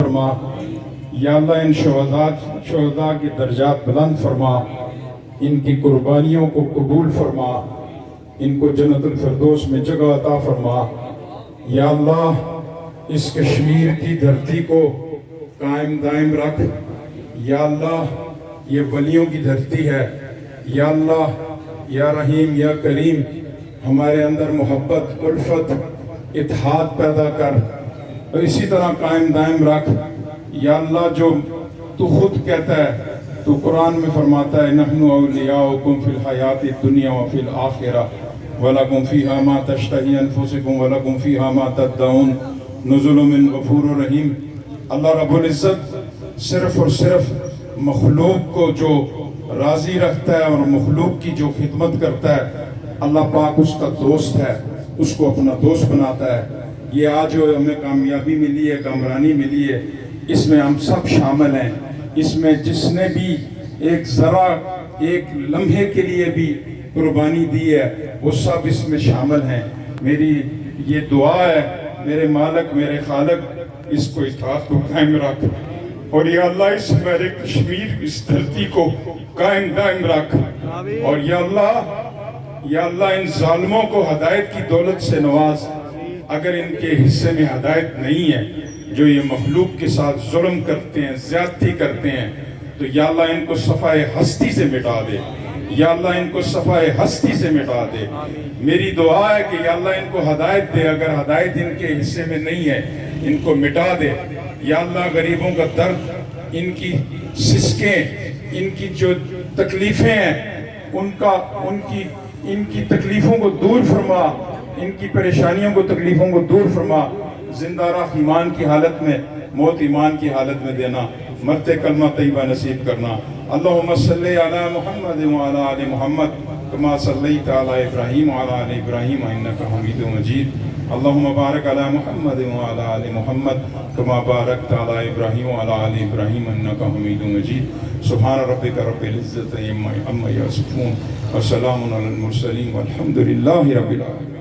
فرما. یا اللہ ان شہداء کے درجات بلند فرما، ان کی قربانیوں کو قبول فرما، ان کو جنت الفردوس میں جگہ عطا فرما. یا اللہ اس کشمیر کی دھرتی کو قائم دائم رکھ. یا اللہ یہ ولیوں کی دھرتی ہے. یا اللہ یا رحیم یا کریم ہمارے اندر محبت، الفت، اتحاد پیدا کر اور اسی طرح قائم دائم رکھ. یا اللہ جو تو خود کہتا ہے، تو قرآن میں فرماتا ہے نحن اولیاؤکم فی الحیات الدنیا وفی الآخرہ وَلَكُمْ فِيهَا مَا تَشْتَهِي أَنفُسُكُمْ وَلَكُمْ فِيهَا مَا تَدَّعُونَ نُزُلٌ مِّن غَفُورٍ رَحِيمٍ. اللہ رب العزت صرف اور صرف مخلوق کو جو راضی رکھتا ہے اور مخلوق کی جو خدمت کرتا ہے، اللہ پاک اس کا دوست ہے، اس کو اپنا دوست بناتا ہے. یہ آج جو ہمیں کامیابی ملی ہے، کامرانی ملی ہے، اس میں ہم سب شامل ہیں. اس میں جس نے بھی ایک ذرا ایک لمحے کے لیے بھی قربانی دی ہے وہ سب اس میں شامل ہیں. میری یہ دعا ہے میرے مالک میرے خالق، اس کو اطاعت کو قائم رکھ. اور یا اللہ اس میرے کشمیر اس دھرتی کو قائم دائم رکھ. اور یا اللہ ان ظالموں کو ہدایت کی دولت سے نواز. اگر ان کے حصے میں ہدایت نہیں ہے، جو یہ مخلوق کے ساتھ ظلم کرتے ہیں، زیادتی کرتے ہیں، تو یا اللہ ان کو صفائے ہستی سے مٹا دے. یا اللہ ان کو صفائے ہستی سے مٹا دے. میری دعا ہے کہ یا اللہ ان کو ہدایت دے. اگر ہدایت ان کے حصے میں نہیں ہے ان کو مٹا دے. یا اللہ غریبوں کا درد، ان کی سسکیں، ان کی جو تکلیفیں ہیں ان کی تکلیفوں کو دور فرما، ان کی پریشانیوں کو تکلیفوں کو دور فرما. زندہ رخ ایمان کی حالت میں، موت ایمان کی حالت میں دینا، مرتے کلمہ طیبہ نصیب کرنا. اللہم صلی علی محمد وعلی آل محمد کما صلیت علی ابراہیم وعلی آل ابراہیم انکا حمید مجید. اللہم بارک علی محمد وعلی آل محمد کما بارکت علی ابراہیم وعلی آل ابراہیم انکا حمید مجید. سبحان ربک رب العزت عما یصفون وسلام علی المرسلین والحمد للہ رب العالمین.